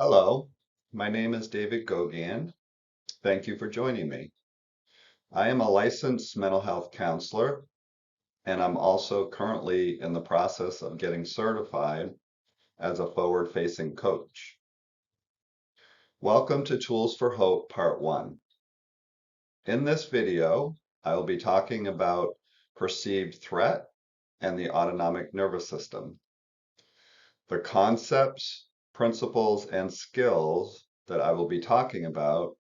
Hello, my name is David Gogian. Thank you for joining me. I am a licensed mental health counselor, and I'm also currently in the process of getting certified as a forward-facing coach. Welcome to Tools for Hope Part 1. In this video, I will be talking about perceived threat and the autonomic nervous system. The concepts, principles, and skills that I will be talking about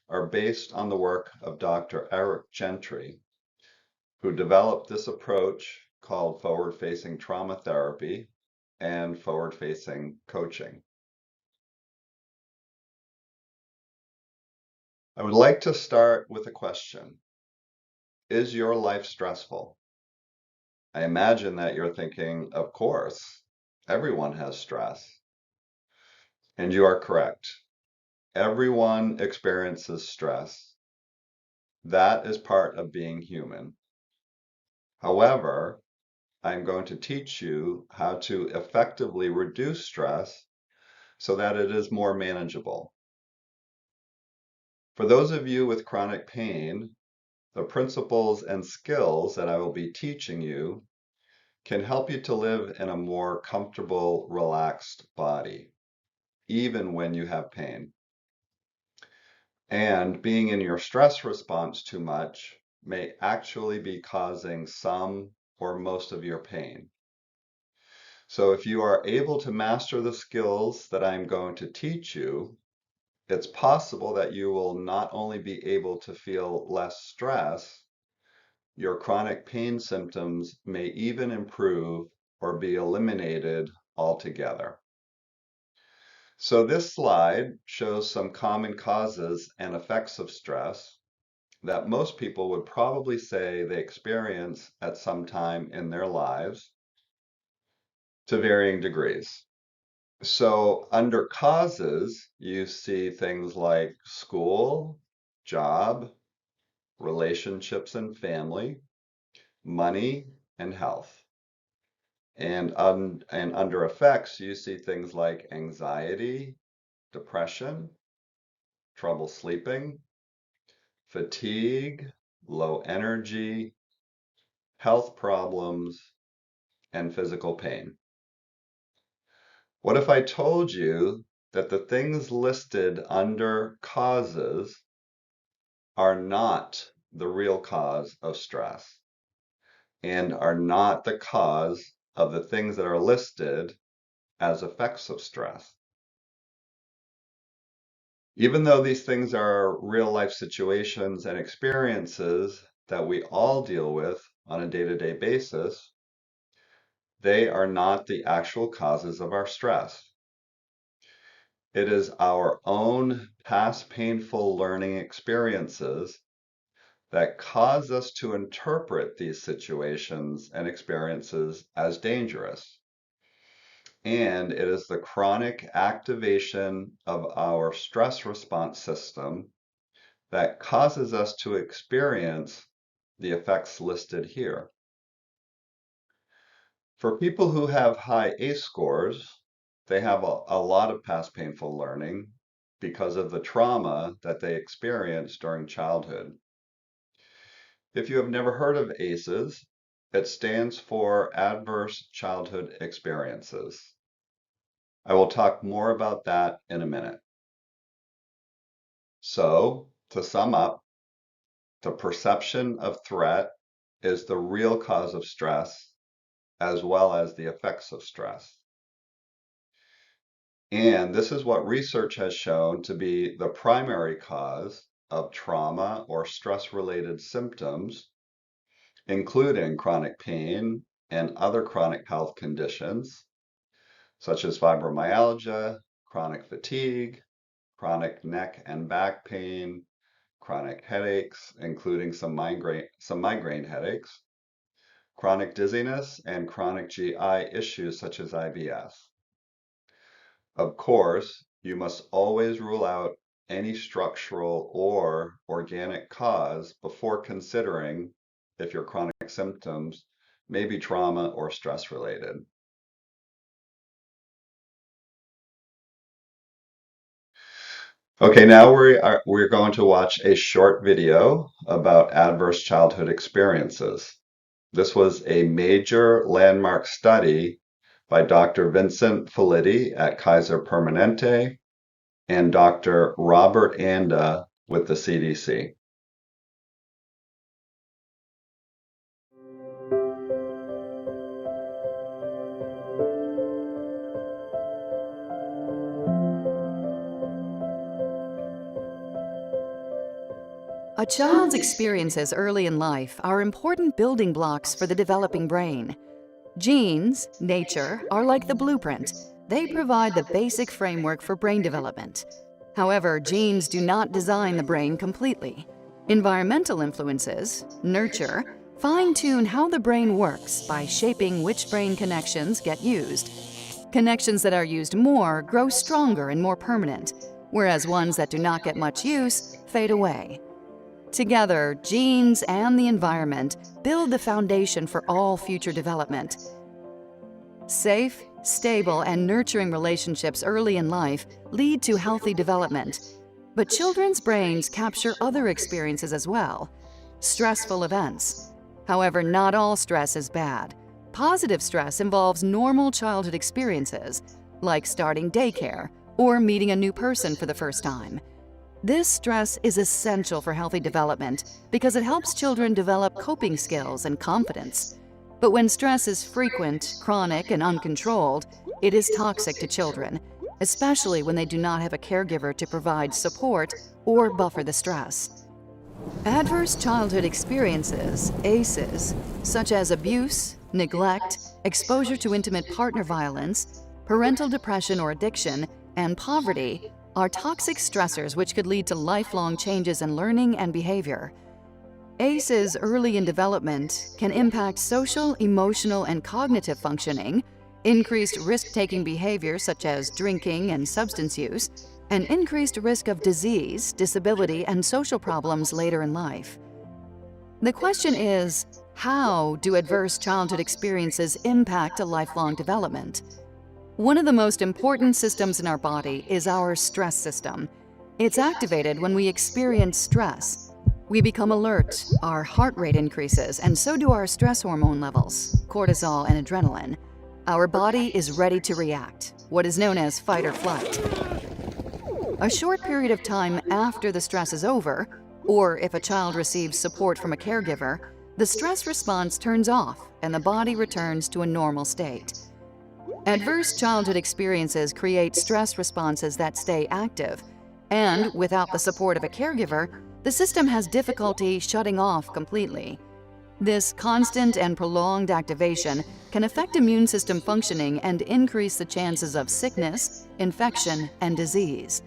are based on the work of Dr. Eric Gentry, who developed this approach called forward-facing trauma therapy and forward-facing coaching. I would like to start with a question. Is your life stressful? I imagine that you're thinking, of course, everyone has stress. And you are correct. Everyone experiences stress. That is part of being human. However, I'm going to teach you how to effectively reduce stress so that it is more manageable. For those of you with chronic pain, the principles and skills that I will be teaching you can help you to live in a more comfortable, relaxed body, even when you have pain. And being in your stress response too much may actually be causing some or most of your pain. So if you are able to master the skills that I'm going to teach you, it's possible that you will not only be able to feel less stress, your chronic pain symptoms may even improve or be eliminated altogether. So this slide shows some common causes and effects of stress that most people would probably say they experience at some time in their lives to varying degrees. So under causes, you see things like school, job, relationships and family, money, and health. And under effects, you see things like anxiety, depression, trouble sleeping, fatigue, low energy, health problems, and physical pain. What if I told you that the things listed under causes are not the real cause of stress and are not the cause of the things that are listed as effects of stress? Even though these things are real life situations and experiences that we all deal with on a day-to-day basis, they are not the actual causes of our stress. It is our own past painful learning experiences that cause us to interpret these situations and experiences as dangerous. And it is the chronic activation of our stress response system that causes us to experience the effects listed here. For people who have high ACE scores, they have a lot of past painful learning because of the trauma that they experienced during childhood. If you have never heard of ACEs, it stands for Adverse Childhood Experiences. I will talk more about that in a minute. So, to sum up, the perception of threat is the real cause of stress, as well as the effects of stress. And this is what research has shown to be the primary cause of trauma or stress-related symptoms, including chronic pain and other chronic health conditions, such as fibromyalgia, chronic fatigue, chronic neck and back pain, chronic headaches, including some migraine headaches, chronic dizziness, and chronic GI issues such as IBS. Of course, you must always rule out any structural or organic cause before considering if your chronic symptoms may be trauma or stress related. Okay, now we're going to watch a short video about adverse childhood experiences. This was a major landmark study by Dr. Vincent Felitti at Kaiser Permanente and Dr. Robert Anda with the CDC. A child's experiences early in life are important building blocks for the developing brain. Genes, nature, are like the blueprint. They provide the basic framework for brain development. However, genes do not design the brain completely. Environmental influences, nurture, fine-tune how the brain works by shaping which brain connections get used. Connections that are used more grow stronger and more permanent, whereas ones that do not get much use fade away. Together, genes and the environment build the foundation for all future development. Safe, stable, and nurturing relationships early in life lead to healthy development. But children's brains capture other experiences as well. Stressful events. However, not all stress is bad. Positive stress involves normal childhood experiences, like starting daycare or meeting a new person for the first time. This stress is essential for healthy development because it helps children develop coping skills and confidence. But when stress is frequent, chronic, and uncontrolled, it is toxic to children, especially when they do not have a caregiver to provide support or buffer the stress. Adverse childhood experiences, ACEs, such as abuse, neglect, exposure to intimate partner violence, parental depression or addiction, and poverty, are toxic stressors which could lead to lifelong changes in learning and behavior. ACEs early in development can impact social, emotional, and cognitive functioning, increased risk-taking behavior such as drinking and substance use, and increased risk of disease, disability, and social problems later in life. The question is, how do adverse childhood experiences impact a lifelong development? One of the most important systems in our body is our stress system. It's activated when we experience stress. We become alert, our heart rate increases, and so do our stress hormone levels, cortisol and adrenaline. Our body is ready to react, what is known as fight or flight. A short period of time after the stress is over, or if a child receives support from a caregiver, the stress response turns off and the body returns to a normal state. Adverse childhood experiences create stress responses that stay active, and without the support of a caregiver, the system has difficulty shutting off completely. This constant and prolonged activation can affect immune system functioning and increase the chances of sickness, infection, and disease.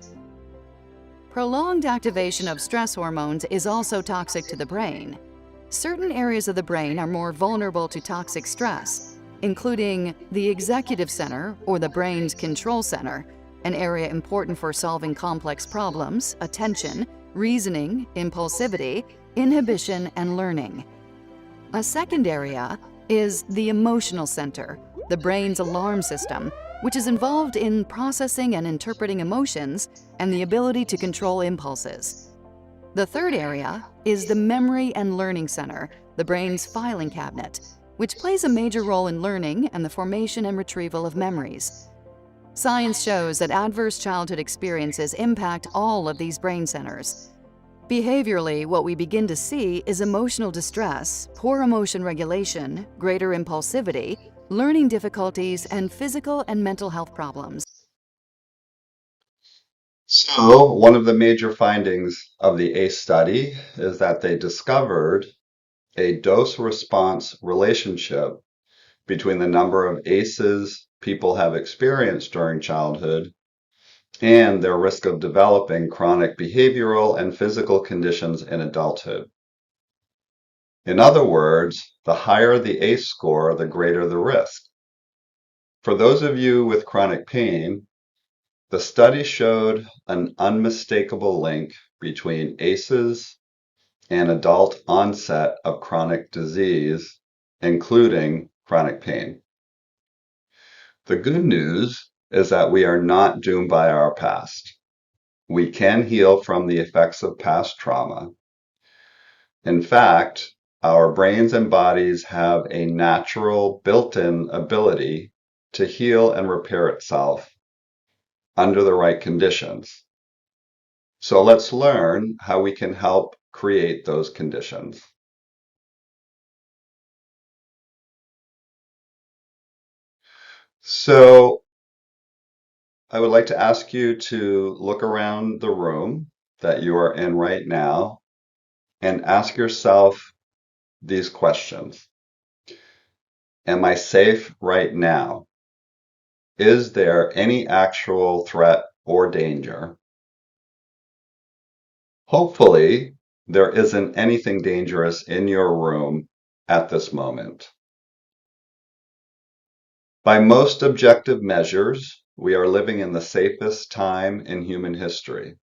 Prolonged activation of stress hormones is also toxic to the brain. Certain areas of the brain are more vulnerable to toxic stress, including the executive center or the brain's control center, an area important for solving complex problems, attention, reasoning, impulsivity, inhibition, and learning. A second area is the emotional center, the brain's alarm system, which is involved in processing and interpreting emotions and the ability to control impulses. The third area is the memory and learning center, the brain's filing cabinet, which plays a major role in learning and the formation and retrieval of memories. Science shows that adverse childhood experiences impact all of these brain centers. Behaviorally, what we begin to see is emotional distress, poor emotion regulation, greater impulsivity, learning difficulties, and physical and mental health problems. So, one of the major findings of the ACE study is that they discovered a dose-response relationship between the number of ACEs people have experienced during childhood and their risk of developing chronic behavioral and physical conditions in adulthood. In other words, the higher the ACE score, the greater the risk. For those of you with chronic pain, the study showed an unmistakable link between ACEs and adult onset of chronic disease, including chronic pain. The good news is that we are not doomed by our past. We can heal from the effects of past trauma. In fact, our brains and bodies have a natural built-in ability to heal and repair itself under the right conditions. So let's learn how we can help create those conditions. So I would like to ask you to look around the room that you are in right now and ask yourself these questions. Am I safe right now? Is there any actual threat or danger? Hopefully, there isn't anything dangerous in your room at this moment. By most objective measures, we are living in the safest time in human history.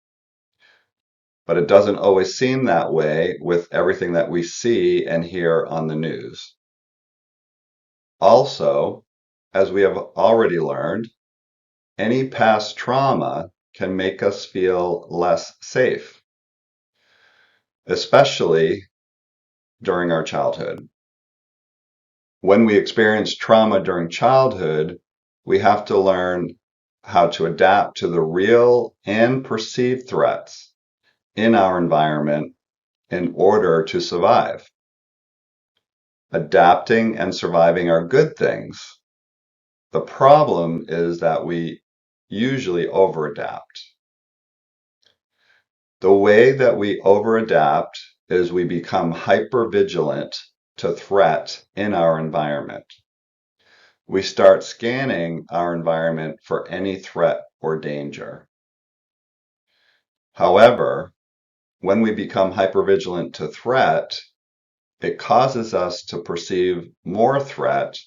But it doesn't always seem that way with everything that we see and hear on the news. Also, as we have already learned, any past trauma can make us feel less safe, especially during our childhood. When we experience trauma during childhood, we have to learn how to adapt to the real and perceived threats in our environment in order to survive. Adapting and surviving are good things. The problem is that we usually overadapt. The way that we overadapt is we become hypervigilant to threat in our environment. We start scanning our environment for any threat or danger. However, when we become hypervigilant to threat, it causes us to perceive more threat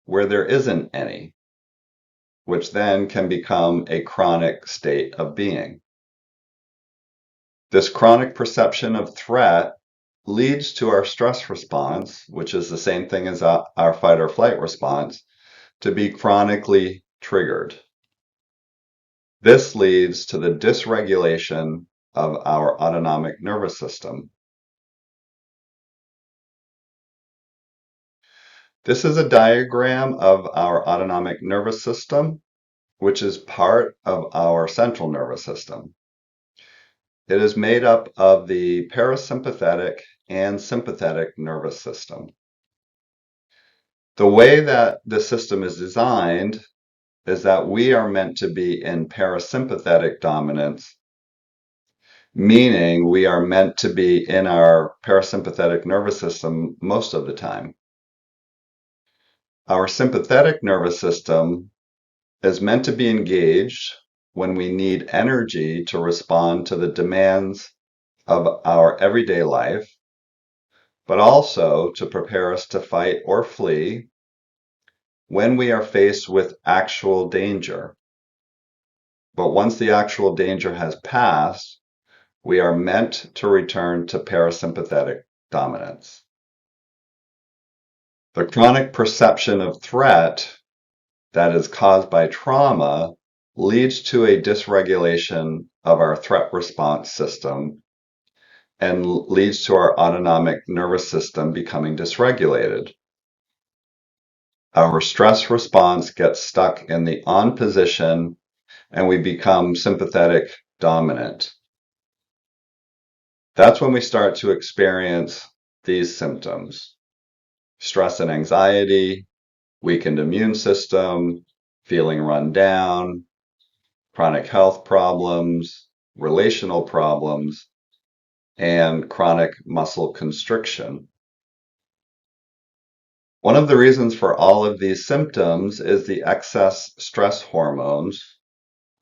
where there isn't any, which then can become a chronic state of being. This chronic perception of threat leads to our stress response, which is the same thing as our fight or flight response, to be chronically triggered. This leads to the dysregulation of our autonomic nervous system. This is a diagram of our autonomic nervous system, which is part of our central nervous system. It is made up of the parasympathetic and sympathetic nervous system. The way that the system is designed is that we are meant to be in parasympathetic dominance, meaning we are meant to be in our parasympathetic nervous system most of the time. Our sympathetic nervous system is meant to be engaged when we need energy to respond to the demands of our everyday life, but also to prepare us to fight or flee when we are faced with actual danger. But once the actual danger has passed, we are meant to return to parasympathetic dominance. The chronic perception of threat that is caused by trauma leads to a dysregulation of our threat response system and leads to our autonomic nervous system becoming dysregulated. Our stress response gets stuck in the on position and we become sympathetic dominant. That's when we start to experience these symptoms: stress and anxiety, weakened immune system, feeling run down, chronic health problems, relational problems, and chronic muscle constriction. One of the reasons for all of these symptoms is the excess stress hormones,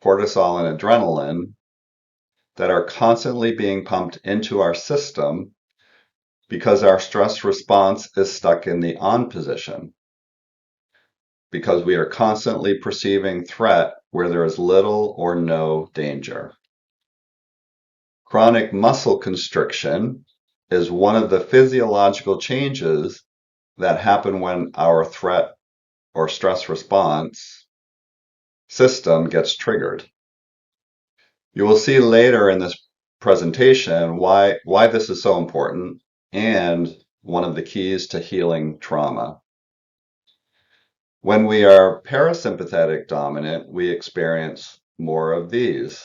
cortisol and adrenaline, that are constantly being pumped into our system because our stress response is stuck in the on position, because we are constantly perceiving threat where there is little or no danger. Chronic muscle constriction is one of the physiological changes that happen when our threat or stress response system gets triggered. You will see later in this presentation why this is so important and one of the keys to healing trauma. When we are parasympathetic dominant, we experience more of these: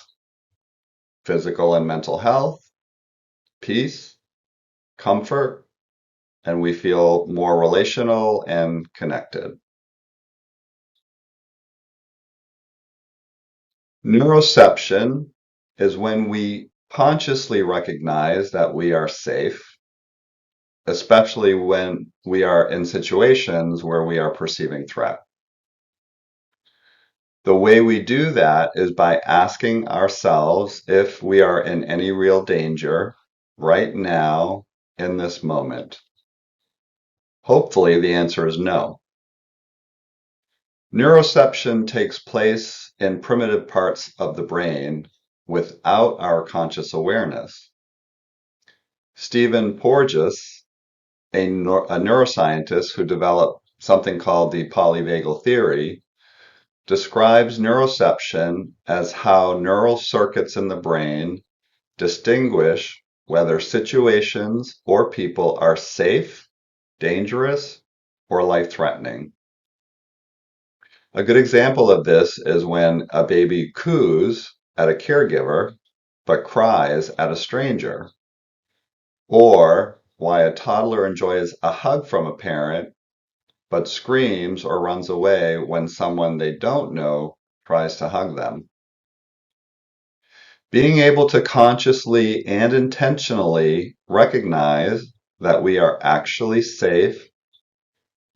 physical and mental health, peace, comfort, and we feel more relational and connected. Neuroception is when we consciously recognize that we are safe, especially when we are in situations where we are perceiving threat. The way we do that is by asking ourselves if we are in any real danger right now in this moment. Hopefully, the answer is no. Neuroception takes place in primitive parts of the brain without our conscious awareness. Stephen Porges, a neuroscientist who developed something called the polyvagal theory, describes neuroception as how neural circuits in the brain distinguish whether situations or people are safe, dangerous, or life-threatening. A good example of this is when a baby coos at a caregiver but cries at a stranger, or why a toddler enjoys a hug from a parent but screams or runs away when someone they don't know tries to hug them. Being able to consciously and intentionally recognize that we are actually safe,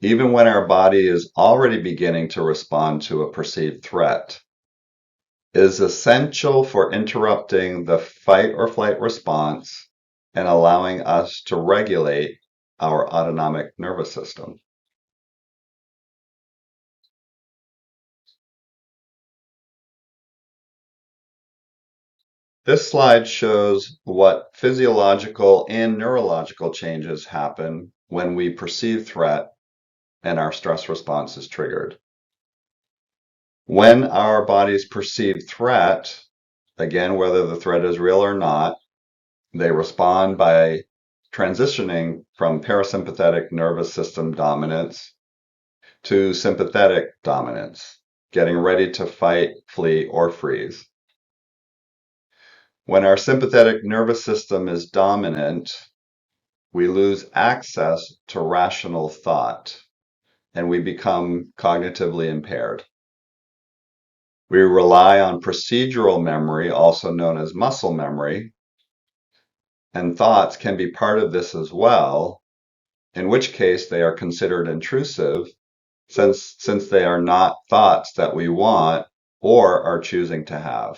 even when our body is already beginning to respond to a perceived threat, is essential for interrupting the fight or flight response and allowing us to regulate our autonomic nervous system. This slide shows what physiological and neurological changes happen when we perceive threat and our stress response is triggered. When our bodies perceive threat, again, whether the threat is real or not, they respond by transitioning from parasympathetic nervous system dominance to sympathetic dominance, getting ready to fight, flee, or freeze. When our sympathetic nervous system is dominant, we lose access to rational thought and we become cognitively impaired. We rely on procedural memory, also known as muscle memory, and thoughts can be part of this as well, in which case they are considered intrusive since they are not thoughts that we want or are choosing to have.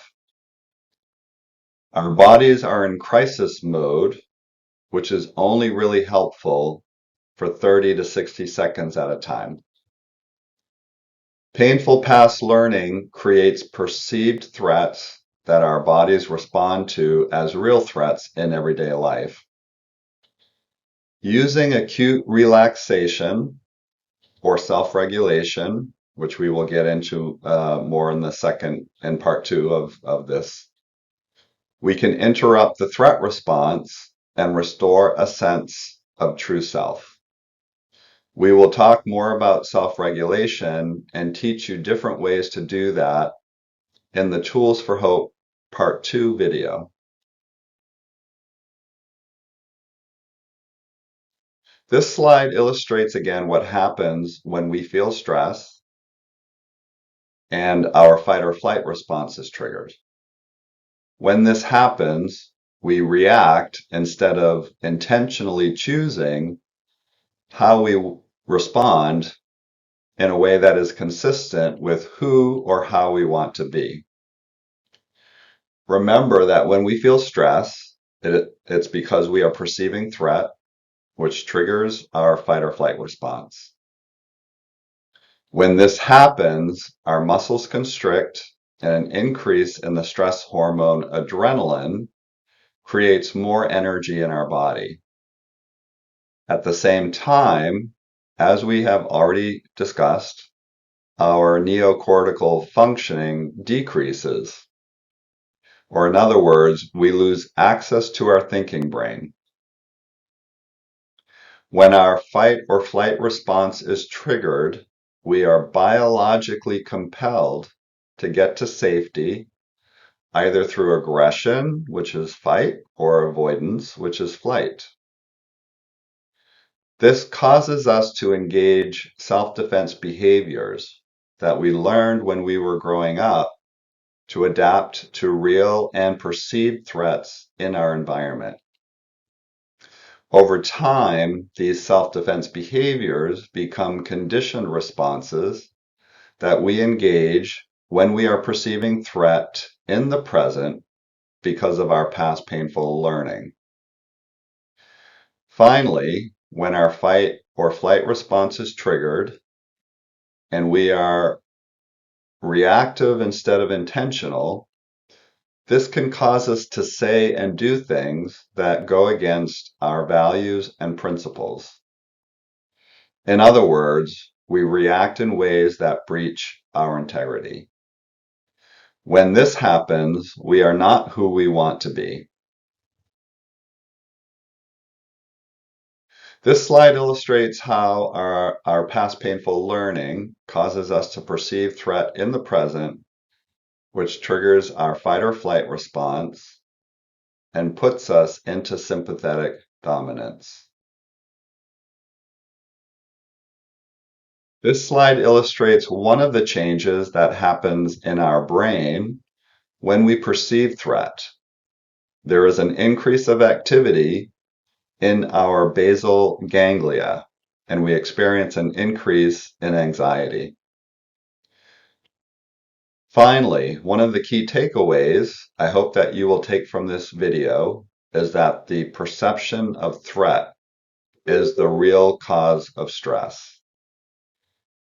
Our bodies are in crisis mode, which is only really helpful for 30 to 60 seconds at a time. Painful past learning creates perceived threats that our bodies respond to as real threats in everyday life. Using acute relaxation or self-regulation, which we will get into more in the second and part two of this, we can interrupt the threat response and restore a sense of true self. We will talk more about self-regulation and teach you different ways to do that in the Tools for Hope Part 2 video. This slide illustrates again what happens when we feel stress and our fight or flight response is triggered. When this happens, we react instead of intentionally choosing how we respond in a way that is consistent with who or how we want to be. Remember that when we feel stress, it's because we are perceiving threat, which triggers our fight or flight response. When this happens, our muscles constrict and an increase in the stress hormone adrenaline creates more energy in our body. At the same time, as we have already discussed, our neocortical functioning decreases. Or in other words, we lose access to our thinking brain. When our fight or flight response is triggered, we are biologically compelled to get to safety, either through aggression, which is fight, or avoidance, which is flight. This causes us to engage self-defense behaviors that we learned when we were growing up to adapt to real and perceived threats in our environment. Over time, these self-defense behaviors become conditioned responses that we engage when we are perceiving threat in the present because of our past painful learning. Finally, when our fight or flight response is triggered and we are reactive instead of intentional, this can cause us to say and do things that go against our values and principles. In other words, we react in ways that breach our integrity. When this happens, we are not who we want to be. This slide illustrates how our past painful learning causes us to perceive threat in the present, which triggers our fight or flight response and puts us into sympathetic dominance. This slide illustrates one of the changes that happens in our brain when we perceive threat. There is an increase of activity in our basal ganglia, and we experience an increase in anxiety. Finally, one of the key takeaways I hope that you will take from this video is that the perception of threat is the real cause of stress.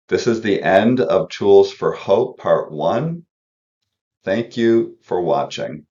This is the end of Tools for Hope Part 1. Thank you for watching.